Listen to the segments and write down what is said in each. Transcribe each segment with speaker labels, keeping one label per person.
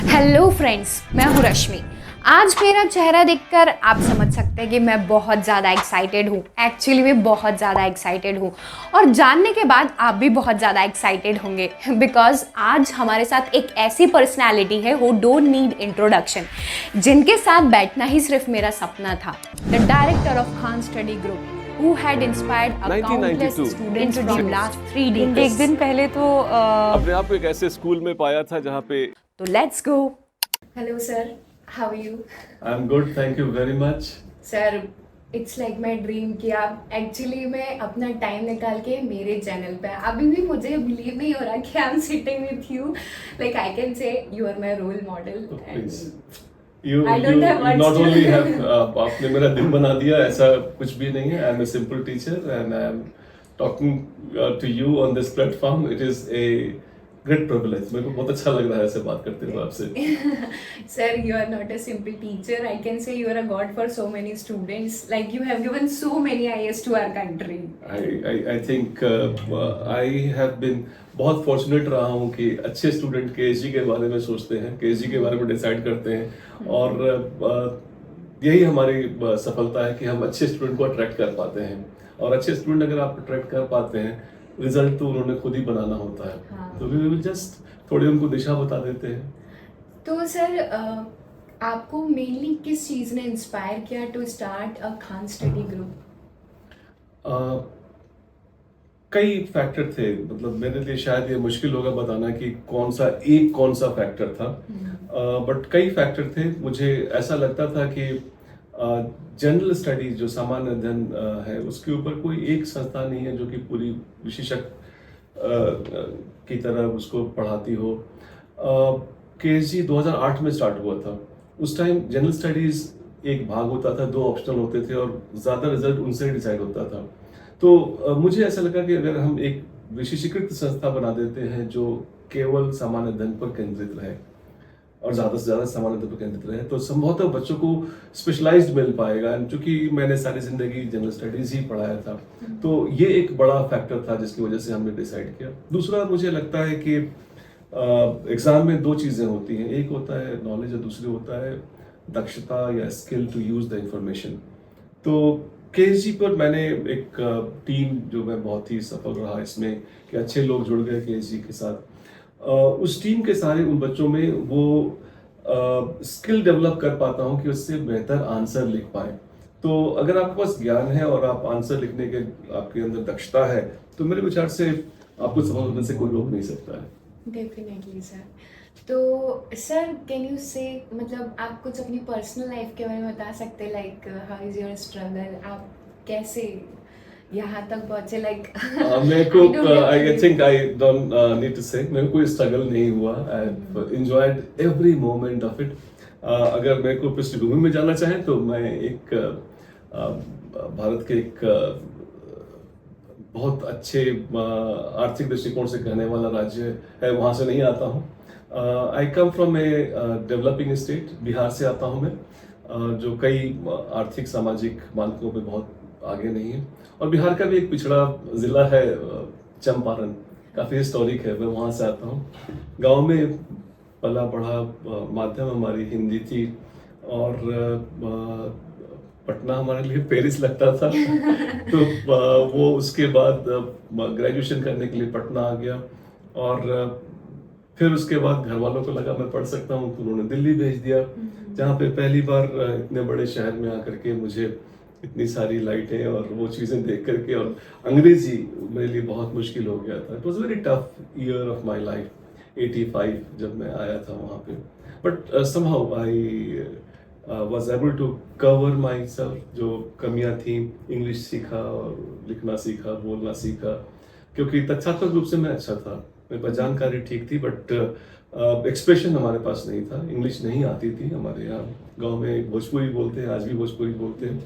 Speaker 1: Hello friends, मैं हूँ रश्मि। आज मेरा चेहरा देखकर आप समझ सकते हैं कि मैं बहुत ज़्यादा एक्साइटेड हूँ। एक्चुअली मैं बहुत ज़्यादा एक्साइटेड हूँ और जानने के बाद आप भी बहुत ज़्यादा एक्साइटेड होंगे बिकॉज आज हमारे साथ एक ऐसी पर्सनैलिटी है हु डोंट नीड इंट्रोडक्शन, जिनके साथ बैठना ही सिर्फ मेरा सपना था। The director of Khan study group who had inspired a countless
Speaker 2: 1992
Speaker 1: students from last 3 decades.
Speaker 3: एक दिन पहले तो
Speaker 2: अपने आप को एक ऐसे स्कूल में पाया था जहाँ पे
Speaker 1: तो let's go. Hello sir, how are you?
Speaker 2: I am good, thank you very much.
Speaker 1: Sir, it's like my dream कि आप एक्चुअली में अपना टाइम निकाल के मेरे चैनल पे अभी भी मुझे बिलीव नहीं हो रहा कि I am sitting with you. Like I can say you are my role model.
Speaker 2: You
Speaker 1: I don't have words
Speaker 2: not
Speaker 1: to-
Speaker 2: only have आपने मेरा दिन बना दिया, ऐसा कुछ भी नहीं है। I am a simple teacher and I am talking to you on this platform. It is a great privilege. मेरे को बहुत अच्छा लग रहा है ऐसे बात करते हुए आपसे।
Speaker 1: Sir, you are not a simple teacher. I can say you are a god for so many students. Like you have given so many IAS to our country.
Speaker 2: I think I have been बहुत fortunate रहा हूँ कि अच्छे student केएसजी के बारे में सोचते हैं, केएसजी के बारे में डिसाइड करते हैं और यही हमारी सफलता है कि हम अच्छे स्टूडेंट को अट्रैक्ट कर पाते हैं। और अच्छे स्टूडेंट अगर आप अट्रैक्ट कर पाते हैं, रिजल्ट तो उन्होंने खुद ही बनाना होता है।
Speaker 1: हाँ।
Speaker 2: तो वी विल जस्ट थोड़ी उनको दिशा बता देते हैं।
Speaker 1: तो सर, आपको मेनली किस चीज़ ने इंस्पायर किया to start a Khan study group?
Speaker 2: कई फैक्टर थे, मतलब मेरे लिए शायद ये मुश्किल होगा बताना कि कौन सा फैक्टर था, बट कई फैक्टर थे। मुझे ऐसा लगता था कि जनरल स्टडीज जो सामान्य अध्ययन है, उसके ऊपर कोई एक संस्था नहीं है जो कि पूरी विशेषज्ञ की तरह उसको पढ़ाती हो। केएसजी 2008 में स्टार्ट हुआ था। उस टाइम जनरल स्टडीज एक भाग होता था, 2 ऑप्शनल होते थे और ज़्यादा रिजल्ट उनसे ही डिसाइड होता था। तो मुझे ऐसा लगा कि अगर हम एक विशेषीकृत संस्था बना देते हैं जो केवल सामान्य अध्ययन पर केंद्रित रहे और ज़्यादा से ज़्यादा सामान्य अध्ययन पर केंद्रित रहे, तो संभवतः बच्चों को स्पेशलाइज्ड मिल पाएगा। क्योंकि मैंने सारी जिंदगी जनरल स्टडीज ही पढ़ाया था, तो ये एक बड़ा फैक्टर था जिसकी वजह से हमने डिसाइड किया। दूसरा, मुझे लगता है कि एग्जाम में 2 चीज़ें होती हैं, एक होता है नॉलेज और दूसरी होता है दक्षता या skill to use the information. तो केएसजी पर मैंने एक टीम जो मैं बहुत ही सफल रहा इसमें कि अच्छे लोग जुड़ गए केएसजी के साथ। उस टीम के सारे उन बच्चों में वो स्किल डेवलप कर पाता हूँ कि उससे बेहतर आंसर लिख पाए। तो अगर आपके पास ज्ञान है और आप आंसर लिखने के आपके अंदर दक्षता है, तो मेरे विचार से आपको सफल होने से कोई रोक नहीं सकता है।
Speaker 1: Definitely sir. तो सर, कैन यू से मतलब आप कुछ अपनी पर्सनल लाइफ के बारे में बता सकते हैं? Like how is your struggle, आप कैसे यहाँ तक पहुँचे? लाइक
Speaker 2: मेरे को I think I don't need to say मेरे को कोई स्ट्रगल नहीं हुआ। I enjoyed every moment of it. अगर मेरे को पृष्ठभूमि में जाना चाहें तो मैं एक भारत के एक बहुत अच्छे आर्थिक दृष्टिकोण से कहने वाला राज्य है, वहाँ से नहीं आता हूँ। I come from a developing state, Bihar से आता हूँ मैं, जो कई आर्थिक सामाजिक मानकों पे बहुत आगे नहीं है। और बिहार का भी एक पिछड़ा जिला है चंपारण, काफ़ी हिस्टोरिक है, मैं वहाँ से आता हूँ। गांव में पला बढ़ा, माध्यम हमारी हिंदी थी और पटना हमारे लिए पेरिस लगता था। तो वो उसके बाद ग्रेजुएशन करने के लिए पटना आ गया और फिर उसके बाद घर वालों को लगा मैं पढ़ सकता हूँ, तो उन्होंने दिल्ली भेज दिया, जहाँ पे पहली बार इतने बड़े शहर में आकर के मुझे इतनी सारी लाइटें और वो चीज़ें देख करके, और अंग्रेजी मेरे लिए बहुत मुश्किल हो गया था। It was very tough year of my life, 85 जब मैं आया था वहाँ पे। But somehow I was able to cover myself. जो कमियाँ थी, इंग्लिश सीखा और लिखना सीखा, बोलना सीखा, क्योंकि तथ्यात्मक रूप से मैं अच्छा था, मेरे पास जानकारी ठीक थी, बट एक्सप्रेशन हमारे पास नहीं था। इंग्लिश नहीं आती थी। हमारे यहाँ गांव में भोजपुरी बोलते हैं, आज भी भोजपुरी बोलते हैं।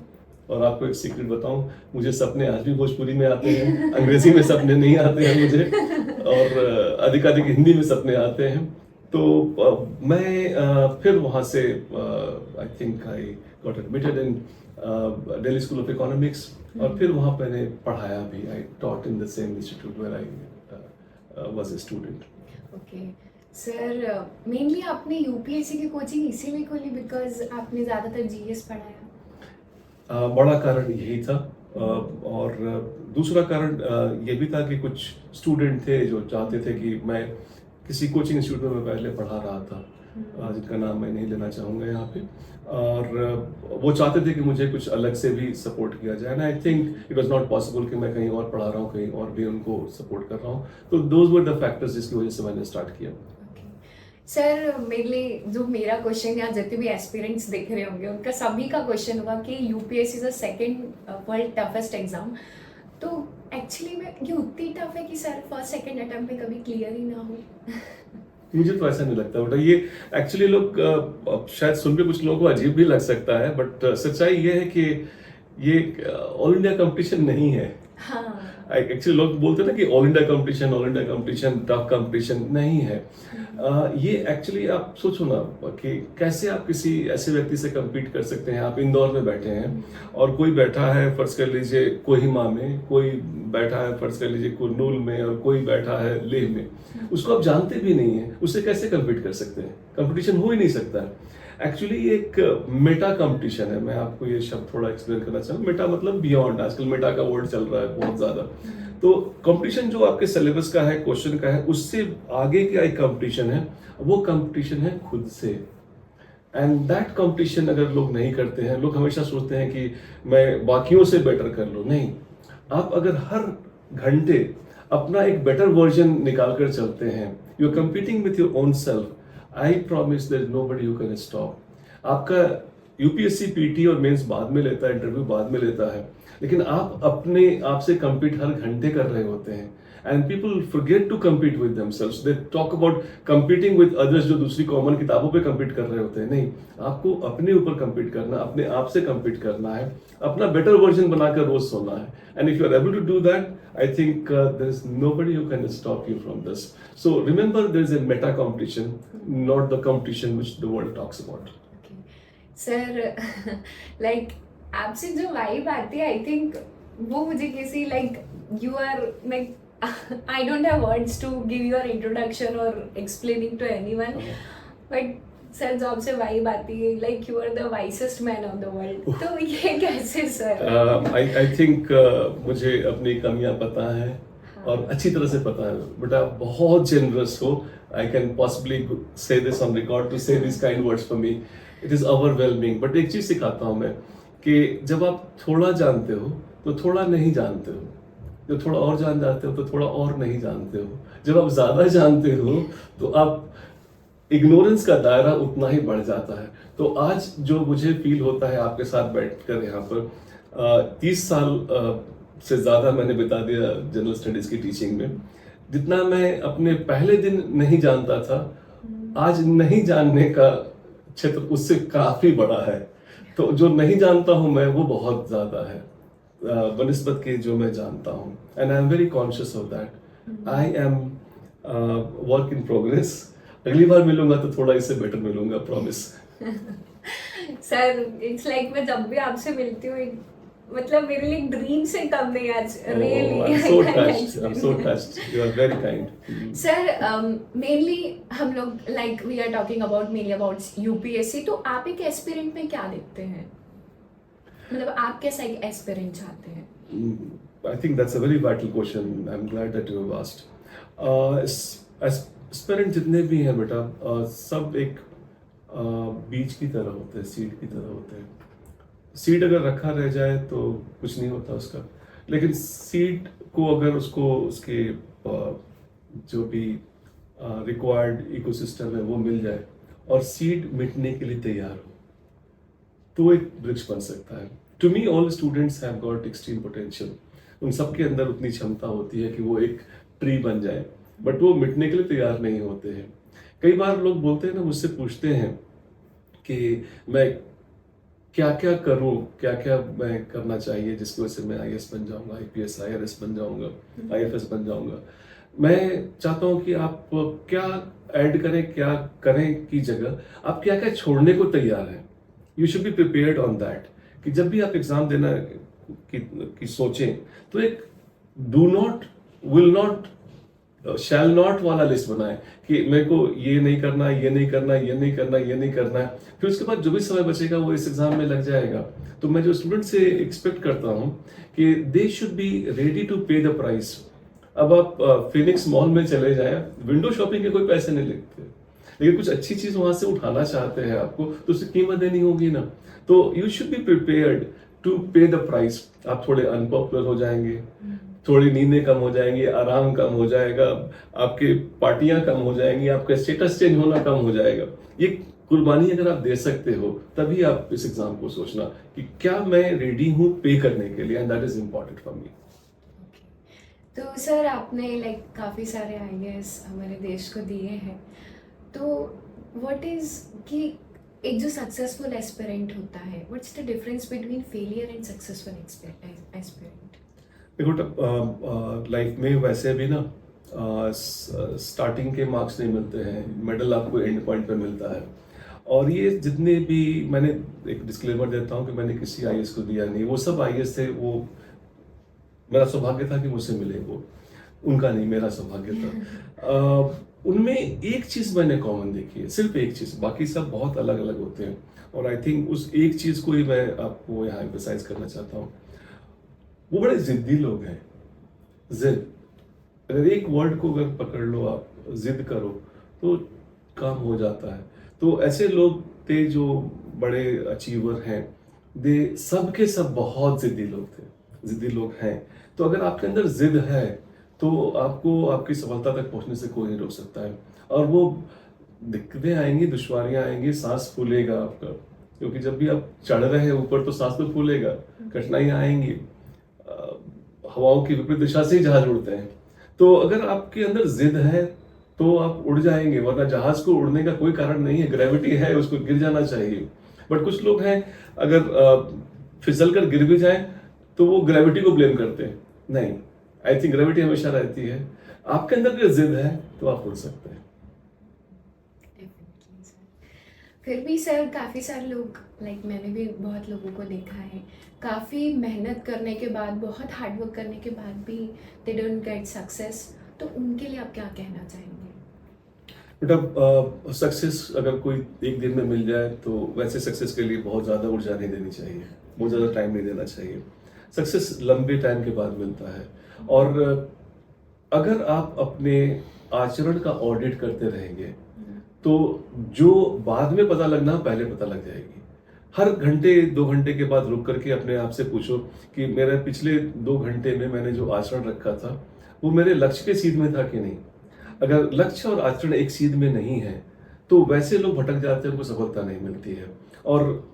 Speaker 2: और आपको एक सीक्रेट बताऊं, मुझे सपने आज भी भोजपुरी में आते हैं, अंग्रेजी में सपने नहीं आते हैं मुझे, और अधिकाधिक हिंदी में सपने आते हैं। तो मैं फिर वहाँ से I think I got admitted in Delhi School of Economics, और फिर वहाँ मैंने पढ़ाया भी। I taught in the same institute where I was a student.
Speaker 1: Okay. Sir mainly आपने यूपीएससी की कोचिंग इसीलिए खोली बिकॉज आपने ज़्यादातर जीएस पढ़ाया?
Speaker 2: बड़ा कारण यही था, और दूसरा कारण ये भी था कि कुछ स्टूडेंट थे जो चाहते थे कि मैं किसी कोचिंग इंस्टीट्यूट में मैं पहले पढ़ा रहा था, जिनका नाम मैं नहीं लेना चाहूँगा यहाँ पे, और वो चाहते थे कि मुझे कुछ अलग से भी सपोर्ट किया जाए, and I think it was not possible कि मैं कहीं और पढ़ा रहा हूँ, कहीं और भी उनको सपोर्ट कर रहा हूँ, तो दोज वर द फैक्टर्स जिसकी वजह से मैंने स्टार्ट किया।
Speaker 1: सर मेनली जो मेरा क्वेश्चन या जितने भी एस्पिरेंट्स देख रहे होंगे उनका सभी का क्वेश्चन होगा कि UPSC is the second world toughest exam, तो एक्चुअली में ये उतनी टफ है कि सर फर्स्ट सेकंड अटेम्प्ट में कभी क्लियर ही ना हो?
Speaker 2: मुझे तो ऐसा नहीं लगता बेटा, ये एक्चुअली लोग शायद सुन के कुछ लोगों को अजीब भी लग सकता है, बट सच्चाई ये है कि ये ऑल इंडिया कंपटीशन नहीं है।
Speaker 1: हाँ।
Speaker 2: एक्चुअली लोग बोलते हैं ना कि all India competition tough competition नहीं है। ये एक्चुअली आप सोचो ना कि कैसे आप किसी ऐसे व्यक्ति से compete कर सकते हैं। आप इंदौर में बैठे हैं और कोई बैठा है फर्ज कर लीजिए कोहिमा में, कोई बैठा है फर्ज कर लीजिए कुरनूल में, और कोई बैठा है लेह में, उसको आप जानते भी नहीं है, उससे कैसे compete कर सकते हैं? कंपटीशन हो ही नहीं सकता है। एक्चुअली एक मेटा कंपटीशन है। मैं आपको ये शब्द थोड़ा एक्सप्लेन करना चाहूँ। मेटा मतलब बियॉन्ड, आजकल मेटा का वर्ड चल रहा है बहुत ज्यादा। तो कंपटीशन जो आपके सिलेबस का है, क्वेश्चन का है, उससे आगे का एक कंपटीशन है, वो कंपटीशन है खुद से। एंड दैट कंपटीशन अगर लोग नहीं करते हैं, लोग हमेशा सोचते हैं कि मैं बाकियों से बेटर कर लूँ। नहीं, आप अगर हर घंटे अपना एक बेटर वर्जन निकाल कर चलते हैं, you are competing with your own self, I promise there is nobody who can stop. आपका यूपीएससी पीटी और मेंस बाद में लेता है, इंटरव्यू बाद में लेता है, लेकिन आप अपने आप से compete हर घंटे कर रहे होते हैं। And people forget to compete with themselves, they talk about competing with others जो दूसरी कॉमन किताबों पे compete कर रहे होते हैं। नहीं, आपको अपने ऊपर compete करना, अपने आप से compete करना है, अपना better version बनाकर रोज सोना है। And if you are able to do that, I think there is nobody who can stop you from this. So remember, there is a meta competition, not the competition which the world talks about.
Speaker 1: Sir like आपसे जो vibe आती है I think वो मुझे किसी like you are like I don't have words to give your introduction और explaining to anyone, but sir जो आपसे वाइब आती है like you are the wisest man of the world, तो ये कैसे सर?
Speaker 2: आई थिंक मुझे अपनी कमियां पता है और अच्छी तरह से पता है, बट आप बहुत जेनरस हो। आई कैन पॉसिबली से दिस ऑन रिकॉर्ड टू से this kind words for me, it is overwhelming. But एक चीज सिखाता हूं मैं कि जब आप थोड़ा जानते हो तो थोड़ा नहीं जानते हो, जब थोड़ा और जान जाते हो तो थोड़ा और नहीं जानते हो, जब आप ज्यादा जानते हो तो आप इग्नोरेंस का दायरा उतना ही बढ़ जाता है। तो आज जो मुझे फील होता है आपके साथ बैठकर यहाँ पर 30 साल से ज्यादा मैंने बिता दिया जनरल स्टडीज की टीचिंग में। जितना मैं अपने पहले दिन नहीं जानता था, आज नहीं जानने का क्षेत्र उससे काफी बड़ा है। तो जो नहीं जानता हूं मैं वो बहुत ज्यादा है बनिस्बत के जो मैं जानता हूं, and I am very conscious of that. I am work in progress. अगली बार मिलूंगा तो थोड़ा इससे बेटर मिलूंगा, प्रॉमिस।
Speaker 1: सर इट्स लाइक मैं जब भी आपसे मिलती हूँ मतलब मेरे लिए ड्रीम से कम नहीं आज, really
Speaker 2: I'm so touched. You are very kind.
Speaker 1: Sir mainly हम लोग like we are talking about mainly about UPSC, तो आप एक एस्पिरेंट में क्या देखते हैं? मतलब आप कैसा एक एस्पिरेंट चाहते हैं?
Speaker 2: I think that's a very vital question. I'm glad that you have asked. Aspirant जितने भी हैं बेटा, सब एक बीज की तरह होते हैं, सीड की तरह होते हैं। सीड अगर रखा रह जाए तो कुछ नहीं होता उसका, लेकिन सीड को अगर उसको उसके जो भी रिक्वायर्ड इकोसिस्टम है वो मिल जाए और सीड मिटने के लिए तैयार हो, तो एक वृक्ष बन सकता है। To me all students have got extreme potential. उन सबके अंदर उतनी क्षमता होती है कि वो एक ट्री बन जाए, बट वो मिटने के लिए तैयार नहीं होते हैं। कई बार लोग बोलते हैं ना, मुझसे पूछते हैं कि मैं क्या क्या करूं, क्या क्या मैं करना चाहिए जिसकी वजह से मैं आईएएस बन जाऊंगा, आईपीएस आईआरएस बन जाऊंगा, आईएफएस बन जाऊंगा। मैं चाहता हूं कि आप क्या ऐड करें, क्या करें की जगह आप क्या क्या छोड़ने को तैयार हैं। You should be prepared on that कि जब भी आप एग्जाम देना की सोचें तो एक do not, will not shall not वाला लिस्ट बनाएं कि मेरे को ये नहीं करना, ये नहीं करना, ये नहीं करना, ये नहीं करना है। फिर उसके बाद जो भी समय बचेगा वो इस एग्जाम में लग जाएगा। तो मैं जो स्टूडेंट से एक्सपेक्ट करता हूँ कि they should be ready to pay the price. अब आप फिनिक्स मॉल में चले जाएं, विंडो शॉपिंग के कोई पैसे नहीं लगते, लेकिन कुछ अच्छी चीज वहां से उठाना चाहते हैं आपको तो उसकी कीमत देनी होगी ना। तो you should be prepared to pay the price. आप थोड़े अनपॉपुलर हो जाएंगे, थोड़ी नींदें कम हो जाएंगी, आराम कम हो जाएगा, आपके पार्टियां कम हो जाएंगी, आपका स्टेटस चेंज होना कम हो जाएगा। ये कुर्बानी अगर आप दे सकते हो तभी आप इस एग्जाम को सोचना कि क्या मैं रेडी हूँ पे करने के लिए, and that is important for me.
Speaker 3: तो सर आपने लाइक काफ़ी सारे आईएएस हमारे देश को दिए हैं, तो व्हाट इज़ कि एक जो सक्सेसफुल एस्पिरेंट होता है, what's the difference between failure and successful aspirant?
Speaker 2: देखो लाइफ में वैसे भी ना स्टार्टिंग के मार्क्स नहीं मिलते हैं, मेडल आपको एंड पॉइंट पे मिलता है। और ये जितने भी, मैंने एक डिस्क्लेमर देता हूँ कि मैंने किसी आईएएस को दिया नहीं, वो सब आईएएस थे, वो मेरा सौभाग्य था कि मुझसे मिले, वो उनका नहीं, मेरा सौभाग्य था। उनमें एक चीज मैंने कॉमन देखी है, सिर्फ एक चीज, बाकी सब बहुत अलग अलग होते हैं। और आई थिंक उस एक चीज को ही मैं आपको यहाँ एम्फसाइज करना चाहता हूँ। वो बड़े जिद्दी लोग हैं। जिद, अगर एक वर्ड को अगर पकड़ लो आप, जिद करो तो काम हो जाता है। तो ऐसे लोग थे जो बड़े अचीवर हैं, दे सब के सब बहुत जिद्दी लोग थे, जिद्दी लोग हैं। तो अगर आपके अंदर जिद है तो आपको आपकी सफलता तक पहुंचने से कोई नहीं रोक सकता है। और वो दिक्कतें आएंगी, दुश्वारियां आएंगी, सांस फूलेगा आपका, क्योंकि जब भी आप चढ़ रहे हैं ऊपर तो सांस तो फूलेगा, कठिनाइयां आएंगी, हवाओं की विपरीत दिशा से ही जहाज उड़ते हैं। तो अगर आपके अंदर जिद है तो आप उड़ जाएंगे, वरना जहाज को उड़ने का कोई कारण नहीं है, ग्रेविटी है, उसको गिर जाना चाहिए। बट कुछ लोग हैं, अगर फिसल कर गिर भी जाए तो वो ग्रेविटी को ब्लेम करते हैं। नहीं, आई थिंक ग्रेविटी हमेशा रहती है। आपके अंदर अगर जिद है तो आप उड़ सकते हैं।
Speaker 3: फिर भी सर काफ़ी सारे लोग, लाइक मैंने भी बहुत लोगों को देखा है, काफ़ी मेहनत करने के बाद, बहुत हार्डवर्क करने के बाद भी दे डोंट गेट सक्सेस, तो उनके लिए आप क्या कहना चाहेंगे?
Speaker 2: बेटा, सक्सेस अगर कोई एक दिन में मिल जाए तो वैसे सक्सेस के लिए बहुत ज़्यादा ऊर्जा नहीं देनी चाहिए, बहुत ज़्यादा टाइम नहीं देना चाहिए। सक्सेस लंबे टाइम के बाद मिलता है। और अगर आप अपने आचरण का ऑडिट करते रहेंगे तो जो बाद में पता लगना पहले पता लग जाएगी। हर घंटे 2 घंटे के बाद रुक करके अपने आप से पूछो कि मेरे पिछले 2 घंटे में मैंने जो आचरण रखा था वो मेरे लक्ष्य के सीध में था कि नहीं। अगर लक्ष्य और आचरण एक सीध में नहीं है तो वैसे लोग भटक जाते हैं, उनको सफलता नहीं मिलती है। और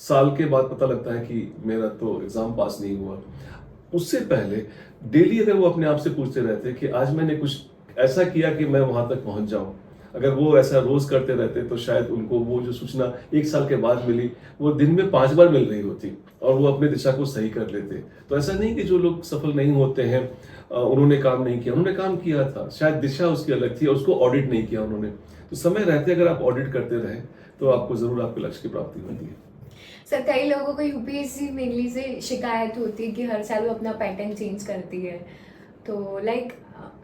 Speaker 2: साल के बाद पता लगता है कि मेरा तो एग्जाम पास नहीं हुआ। उससे पहले डेली अगर वो अपने आप से पूछते रहते कि आज मैंने कुछ ऐसा किया कि मैं वहां तक पहुंच जाऊं, अगर वो ऐसा रोज करते रहते तो शायद उनको वो जो सूचना 1 साल के बाद मिली वो दिन में 5 बार मिल रही होती और वो अपनी दिशा को सही कर लेते। तो ऐसा नहीं कि जो लोग सफल नहीं होते हैं उन्होंने काम नहीं किया, उन्होंने काम किया था, शायद दिशा उसकी अलग थी और उसको ऑडिट नहीं किया उन्होंने। तो समय रहते अगर आप ऑडिट करते रहे तो आपको जरूर आपके लक्ष्य की प्राप्ति होती है।
Speaker 3: सर कई लोगों को यूपीएससी मेनली से शिकायत होती है कि हर साल वो अपना पैटर्न चेंज करती है, तो लाइक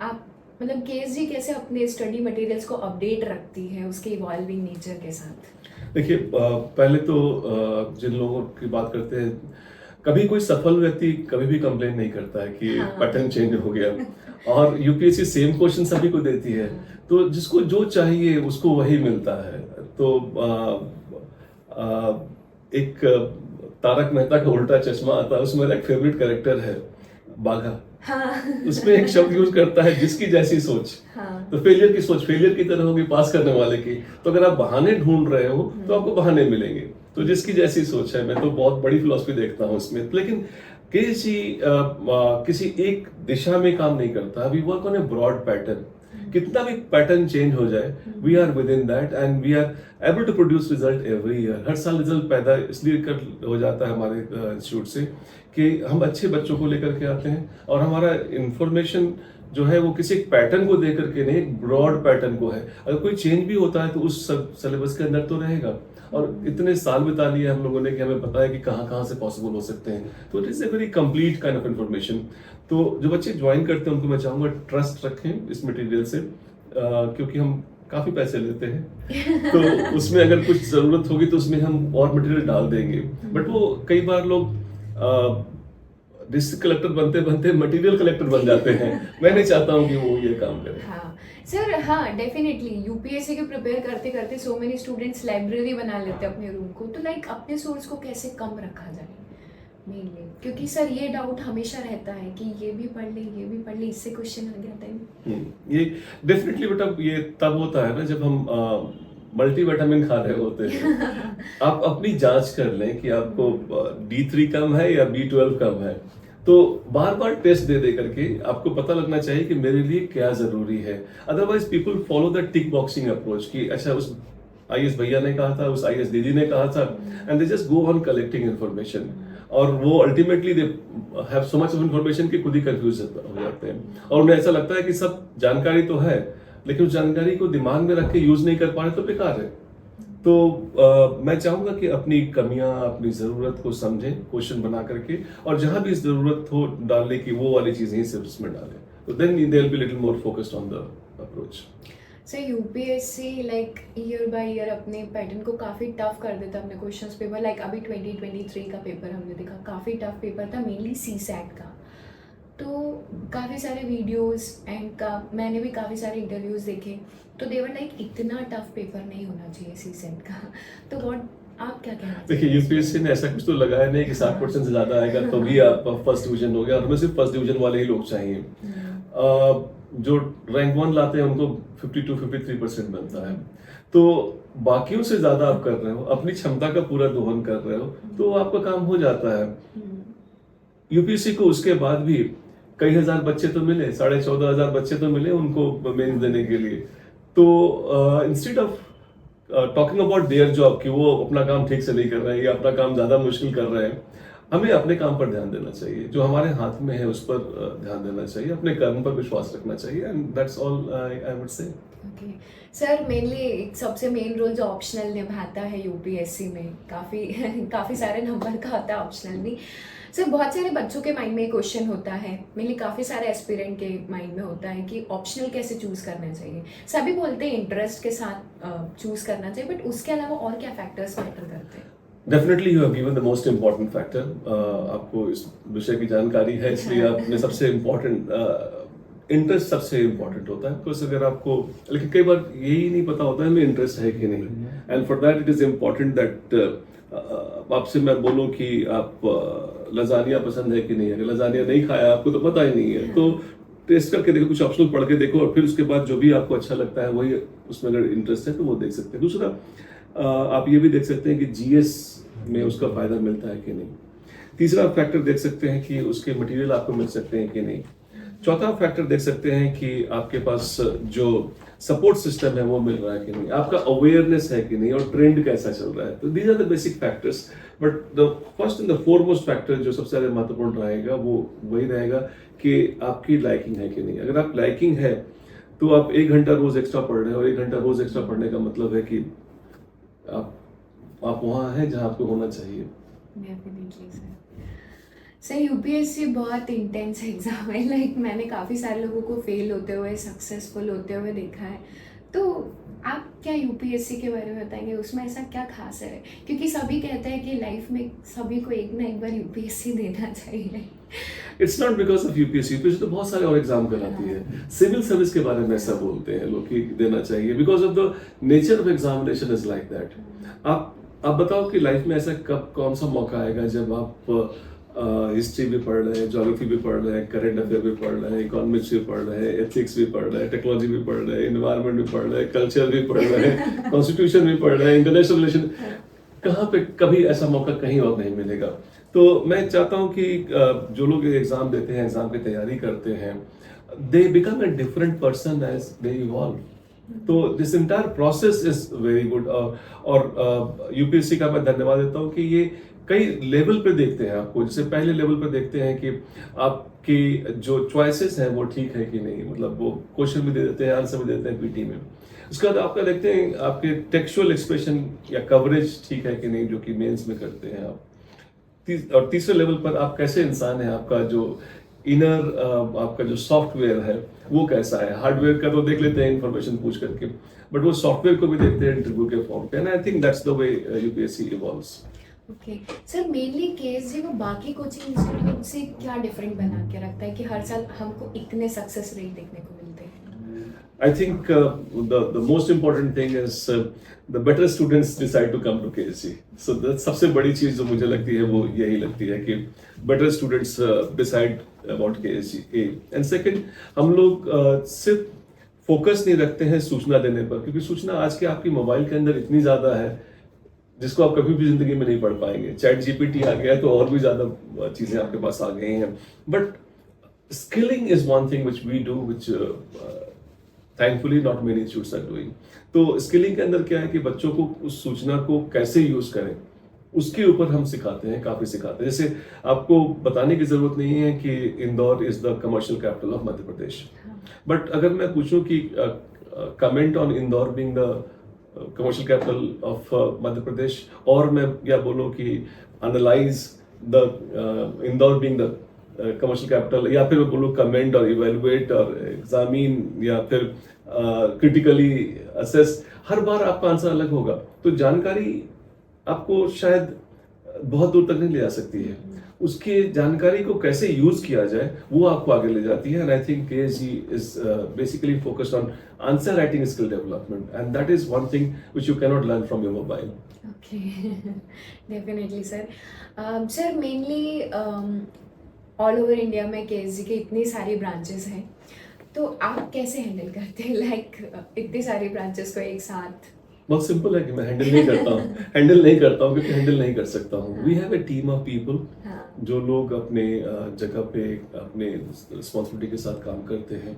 Speaker 3: आप मतलब केएसजी कैसे अपने स्टडी मटेरियल्स को अपडेट रखती है उसके इवॉल्विंग नेचर के साथ?
Speaker 2: देखिए, पहले तो जिन लोगों की बात करते हैं, कभी कोई सफल व्यक्ति कभी भी कंप्लेन नहीं करता है कि पैटर्न चेंज हो गया। और यूपीएससी सेम क्वेश्चन सभी को देती है, तो जिसको जो चाहिए उसको वही मिलता है। तो एक तारक मेहता का उल्टा चश्मा आता है, उसमें मेरा एक फेवरेट कैरेक्टर है बाघा। उसमें एक शब्द यूज करता है जिसकी जैसी सोच। तो फेलियर की सोच फेलियर की तरह होगी पास करने वाले की। तो अगर आप बहाने ढूंढ रहे हो तो आपको बहाने मिलेंगे। तो जिसकी जैसी सोच है, मैं तो बहुत बड़ी फिलॉसफी देखता हूँ इसमें। लेकिन किसी एक दिशा में काम नहीं करता। We work on a broad pattern. कितना भी पैटर्न चेंज हो जाए, we are within that and we are able to produce result every year. हर साल रिजल्ट पैदा इसलिए कर हो जाता है हमारे इंस्टीट्यूट से कि हम अच्छे बच्चों को लेकर के आते हैं और हमारा इंफॉर्मेशन जो है वो किसी एक पैटर्न को देख करके नहीं, एक ब्रॉड पैटर्न को है। अगर कोई चेंज भी होता है तो उस सिलेबस के अंदर तो रहेगा। और इतने साल बिता लिए हम लोगों ने कि हमें पता है कि कहाँ कहाँ से पॉसिबल हो सकते हैं। तो it is a very complete kind of information. तो जो बच्चे ज्वाइन करते हैं उनको मैं चाहूँगा ट्रस्ट रखें इस मटेरियल से, क्योंकि हम काफ़ी पैसे लेते हैं तो उसमें अगर कुछ ज़रूरत होगी तो उसमें हम और मटेरियल डाल देंगे। बट वो कई बार लोग डिस्ट्रिक्ट कलेक्टर बनते बनते मटेरियल कलेक्टर बन जाते हैं। मैं नहीं चाहता हूँ कि वो ये काम करें।
Speaker 3: हाँ सर, हाँ डेफिनेटली यूपीएससी के प्रिपेयर करते करते सो मेनी स्टूडेंट्स लाइब्रेरी बना लेते हैं अपने रूम को। तो लाइक अपने सोर्स को कैसे कम रखा जाए मेनली, क्योंकि सर ये डाउट हमेशा रहता है कि ये भी पढ़ ले ये भी पढ़ ले, इससे क्वेश्चन आ गया था।
Speaker 2: ये डेफिनेटली बेटा ये तब होता है ना जब हम मल्टीविटामिन खा रहे होते हैं। आप अपनी जांच कर लें कि आपको D3 कम है या B12 कम है। तो बार बार टेस्ट दे दे करके आपको पता लगना चाहिए कि मेरे लिए क्या जरूरी है। Otherwise people follow the tick boxing approach कि अच्छा उस आईएएस भैया ने कहा था, उस आईएएस दीदी ने कहा था, and they just go on collecting information. और वो ultimately they have so much of information कि खुद ही कंफ्यूज हो जाते हैं। और उन्हें ऐसा लगता है कि सब जानकारी तो है, लेकिन उस जानकारी को दिमाग में रख के यूज नहीं कर पा रहे तो बेकार है। तो मैं चाहूंगा कि अपनी कमियां, अपनी जरूरत को समझें क्वेश्चन बना करके, और जहां भी जरूरत हो डालने की वो वाली चीजें ही सिर्फ उसमें डालें। तो then they will be little more focused on the approach.
Speaker 3: Sir UPSC like year by year अपने पैटर्न को काफ़ी टफ कर देता है अपने क्वेश्चंस पेपर। लाइक अभी 2023 का पेपर हमने देखा, काफ़ी टफ पेपर था, मेनली सीसैट का। तो काफ़ी सारे वीडियोस एंड मैंने भी काफ़ी सारे इंटरव्यूज़ देखे, तो देवर लाइक इतना टफ पेपर नहीं होना चाहिए सीसैट का। तो व्हाट आप क्या कहना चाहते हैं?
Speaker 2: देखिए यूपीएससी ने ऐसा कुछ तो लगाया नहीं कि 60% से ज्यादा आएगा तो भी आप फर्स्ट डिवीजन हो गया, और हमें सिर्फ फर्स्ट डिवीजन वाले ही लोग चाहिए। जो रैंक 1 लाते हैं उनको 52-53% मिलता है। तो बाकियों से ज्यादा आप कर रहे हो, अपनी क्षमता का पूरा दोहन कर रहे हो, तो आपका काम हो जाता है। यूपीएससी को उसके बाद भी कई हजार बच्चे तो मिले, 14,500 बच्चे तो मिले उनको मेंस देने के लिए। तो instead of talking about their job कि वो अपना काम ठीक से नहीं कर रहे हैं या अपना काम ज्यादा मुश्किल कर रहे हैं, हमें अपने काम पर ध्यान देना चाहिए, जो हमारे हाथ में है उस पर ध्यान देना चाहिए, अपने कर्म पर विश्वास रखना चाहिए, and that's all I would say.
Speaker 3: Okay sir, mainly सबसे मेन रोल जो ऑप्शनल निभाता है यूपीएससी में, काफ़ी सारे नंबर का होता है ऑप्शनल भी। सर बहुत सारे बच्चों के माइंड में क्वेश्चन होता है, मेनली काफ़ी सारे एस्पिरेंट के माइंड में होता है कि ऑप्शनल कैसे चूज़ करना चाहिए। सभी बोलते हैं इंटरेस्ट के साथ चूज़ करना चाहिए, बट उसके अलावा और क्या फैक्टर्स मैटर करते हैं?
Speaker 2: Definitely you have given the most important factor. आपको इस विषय की जानकारी है, इसलिए आपने सबसे इम्पोर्टेंट इंटरेस्ट सबसे इम्पोर्टेंट होता है। बिकॉज अगर आपको, लेकिन कई बार यही नहीं पता होता है हमें इंटरेस्ट है कि नहीं, and for that it is important that आपसे मैं बोलूं कि आप लजानिया पसंद है कि नहीं। अगर लजानिया नहीं खाया आपको तो पता ही नहीं है, तो टेस्ट करके देखो, कुछ ऑप्शनल पढ़ के देखो, और फिर उसके बाद जो भी आपको अच्छा लगता है वही उसमें अगर इंटरेस्ट है तो वो देख सकते हैं। दूसरा आप ये भी देख सकते हैं कि जीएस में उसका फायदा मिलता है कि नहीं। तीसरा फैक्टर देख सकते हैं कि उसके मटेरियल आपको मिल सकते हैं कि नहीं। चौथा फैक्टर देख सकते हैं कि आपके पास जो सपोर्ट सिस्टम है वो मिल रहा है कि नहीं, आपका अवेयरनेस है कि नहीं, और ट्रेंड कैसा चल रहा है। तो these are the basic factors, but the first and the foremost factor जो सबसे ज्यादा महत्वपूर्ण रहेगा वो वही रहेगा कि आपकी लाइकिंग है कि नहीं। अगर आप लाइकिंग है तो आप 1 घंटा रोज एक्स्ट्रा पढ़ रहे हैं, और 1 घंटा रोज एक्स्ट्रा पढ़ने का मतलब है कि आप वहाँ हैं जहाँ आपको होना चाहिए।
Speaker 3: डेफिनेटली सर यूपीएससी बहुत इंटेंस एग्जाम है। लाइक मैंने काफ़ी सारे लोगों को फेल होते हुए, सक्सेसफुल होते हुए देखा है। तो आप क्या यूपीएससी के बारे में बताएंगे, उसमें ऐसा क्या खास है? क्योंकि सभी कहते हैं कि लाइफ में सभी को एक ना एक बार यूपीएससी देना चाहिए।
Speaker 2: It's not because of UPSC. UPSC तो बहुत सारे और एग्जाम कराती है। सिविल सर्विस के बारे में ऐसा बोलते हैं लोग कि देना चाहिए, because of the nature of examination is like that. आप बताओ कि लाइफ में ऐसा कौन सा मौका आएगा जब आप हिस्ट्री भी पढ़ रहे हैं, ज्योग्राफी भी पढ़ रहे हैं, करंट अफेयर भी पढ़ रहे हैं, इकोनॉमिक्स भी पढ़ रहे हैं, एथिक्स भी पढ़ रहे हैं, टेक्नोलॉजी भी पढ़ रहे हैं, एनवायरनमेंट भी पढ़ रहे हैं, कल्चर भी पढ़ रहे हैं, कॉन्स्टिट्यूशन भी पढ़ रहे हैं, इंटरनेशनल रिलेशन, कहाँ पे कभी ऐसा मौका कहीं और नहीं मिलेगा। तो मैं चाहता हूँ कि जो लोग एग्जाम देते हैं, एग्जाम की तैयारी करते हैं, they become a different person as they evolve. तो this entire process is very good. और यूपीएससी का मैं धन्यवाद देता हूँ कि ये कई लेवल पे देखते हैं आपको। जैसे पहले लेवल पे देखते हैं कि आपकी जो चॉइसेस हैं वो ठीक है कि नहीं, मतलब वो क्वेश्चन भी दे देते हैं, आंसर भी दे देते हैं पीटी में। उसके बाद आपका देखते हैं आपके टेक्सचुअल एक्सप्रेशन या कवरेज ठीक है कि नहीं, जो कि मेंस में करते हैं आप। और तीसरे लेवल पर आप कैसे इंसान हैं, आपका जो इनर आपका जो सॉफ्टवेयर है वो कैसा है। हार्डवेयर का तो देख लेते हैं इन्फॉर्मेशन पूछ करके, बट वो सॉफ्टवेयर को भी देखते हैं इंटरव्यू के फॉर्म पे। And I think that's the way UPSC evolves.
Speaker 3: Okay sir, mainly KSG को बाकी कोचिंग इंस्टीट्यूट से क्या डिफरेंट बना के रखता है कि हर साल हमको इतने सक्सेस रेट देखने को मिलते हैं?
Speaker 2: I think the most important thing is the better students decide to come to KSG. So that's सबसे बड़ी चीज जो मुझे लगती है वो यही लगती है कि better students decide about KSG. A and second, हम लोग सिर्फ फोकस नहीं रखते हैं सूचना देने पर, क्योंकि सूचना आज के आपकी मोबाइल के अंदर इतनी ज्यादा है जिसको आप कभी भी जिंदगी में नहीं पढ़ पाएंगे। चैट जीपीटी आ गया तो और भी ज्यादा चीजें आपके पास आ गई हैं। But skilling is one thing which we do, which thankfully not many institutes are doing. तो स्किलिंग के अंदर क्या है कि बच्चों को उस सूचना को कैसे यूज करें उसके ऊपर हम सिखाते हैं, काफी सिखाते हैं। जैसे आपको बताने की जरूरत नहीं है कि Indore is the commercial capital of Madhya Pradesh, but अगर मैं पूछूं कि comment on Indore being the commercial capital of Madhya Pradesh, और मैं या बोलूं कि analyse the Indore being the commercial capital, या फिर मैं बोलूं कमेंट और इवेलुएट और एग्जामिन या फिर क्रिटिकली असेस, हर बार आपका आंसर अलग होगा। तो जानकारी आपको शायद बहुत दूर तक नहीं ले जा सकती है, उसकी जानकारी को कैसे यूज किया जाए वो आपको आगे ले जाती है। And I think KSG is basically focused on answer writing skill development, and that is one thing which you can not learn from your mobile.
Speaker 3: Okay, definitely sir. Sir mainly all over India में KSG के इतनी सारी branches हैं, तो आप कैसे handle करते हैं लाइक इतनी सारी ब्रांचेस को एक साथ?
Speaker 2: बहुत सिंपल है कि मैं हैंडल नहीं करता हूँ क्योंकि हैंडल नहीं कर सकता हूँ। We have a team of people जो लोग अपने जगह पे अपने रिस्पॉन्सिबिलिटी के साथ काम करते हैं।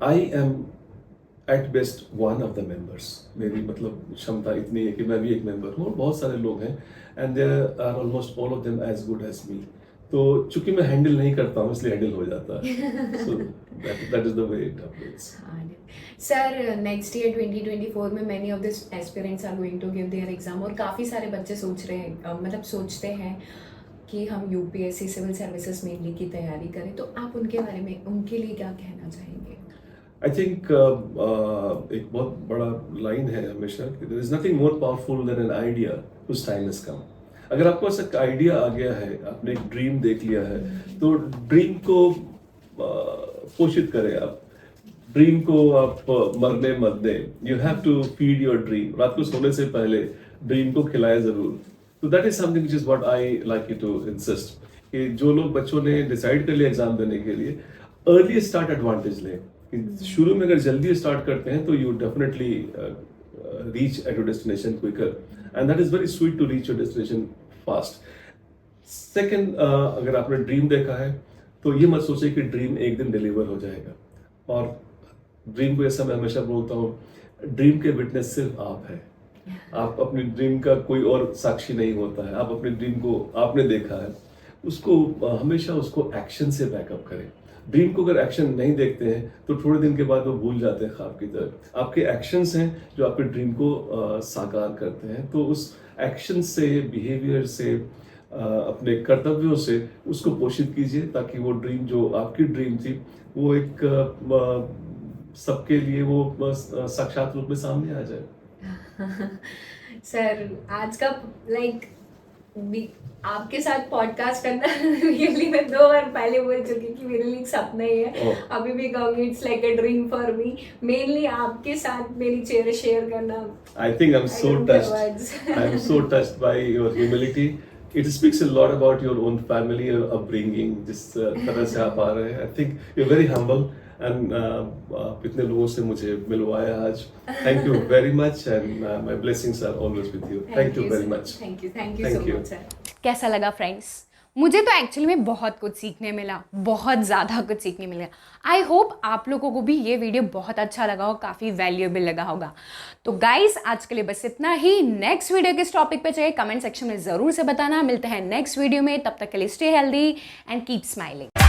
Speaker 2: I am at best one of the members. मेरी मतलब क्षमता इतनी है कि मैं भी एक मेंबर हूँ, और बहुत सारे लोग हैं and there are almost all of them as good as me. तो चूंकि मैं हैंडल नहीं करता हूँ इसलिए हैंडल हो जाता है। So that is the way it happens.
Speaker 3: Sir next year 2024 में many of this aspirants are going to give their exam, और काफ़ी सारे बच्चे सोच रहे हैं, मतलब सोचते हैं कि हम यूपीएससी सिविल सर्विसेज मेनली की तैयारी करें। तो आप उनके बारे में, उनके लिए क्या कहना चाहेंगे?
Speaker 2: आई थिंक एक बहुत बड़ा लाइन है हमेशा कि there is nothing more powerful than an idea which time has come. अगर आपको ऐसा आइडिया आ गया है, आपने एक ड्रीम देख लिया है, तो ड्रीम को पोषित करें आप। ड्रीम को आप मरने मत दें। You have to feed your dream. रात को सोने से पहले ड्रीम को खिलाए जरूर। तो that is something which is what I like you to insist कि जो लोग बच्चों ने डिसाइड कर लिया एग्जाम देने के लिए, अर्ली स्टार्ट एडवांटेज लें। शुरू में अगर जल्दी स्टार्ट करते हैं तो you definitely reach at your destination quicker, and that is very sweet to reach your destination fast. Second, अगर आपने ड्रीम देखा है तो ये मत सोचिए कि ड्रीम एक दिन डिलीवर हो जाएगा। और ड्रीम को, ऐसा मैं हमेशा बोलता हूँ, ड्रीम के विटनेस सिर्फ आप है। आप अपनी ड्रीम का कोई और साक्षी नहीं होता है। आप अपनी ड्रीम को आपने देखा है, उसको हमेशा उसको एक्शन से बैकअप करें। ड्रीम को अगर एक्शन नहीं देखते हैं तो थोड़े दिन के बाद वो भूल जाते हैं ख्वाब की तरह। आपके एक्शंस हैं जो आपके ड्रीम को साकार करते हैं। तो उस एक्शन से, बिहेवियर से, अपने कर्तव्यों से उसको पोषित कीजिए, ताकि वो ड्रीम जो आपकी ड्रीम थी वो एक सबके लिए वो साक्षात रूप में सामने आ जाए।
Speaker 3: सर आज का लाइक आपके साथ पॉडकास्ट करना रियली मैं 2 बार पहले बोल चुकी कि मेरे लिए एक सपना ही है। अभी भी कहूँगी it's like a dream for me. Mainly आपके साथ मेरी चेयर शेयर करना।
Speaker 2: आई think I am so touched by your humility. It speaks a lot about your own family, your upbringing, जिस तरह से आप आ रहे हैं। I think you're very humble and इतने लोगों से मुझे मिलवाया आज। Thank you very much and my blessings are always with you. Thank you very much.
Speaker 3: Thank you so much, sir.
Speaker 1: कैसा लगा फ्रेंड्स? मुझे तो एक्चुअली में बहुत कुछ सीखने मिला, बहुत ज़्यादा कुछ सीखने मिला। आई होप आप लोगों को भी ये वीडियो बहुत अच्छा लगा हो, काफ़ी वैल्यूएबल लगा होगा। तो गाइस आज के लिए बस इतना ही। नेक्स्ट वीडियो किस टॉपिक पे चाहिए कमेंट सेक्शन में ज़रूर से बताना। मिलते हैं नेक्स्ट वीडियो में, तब तक के लिए stay healthy and keep smiling.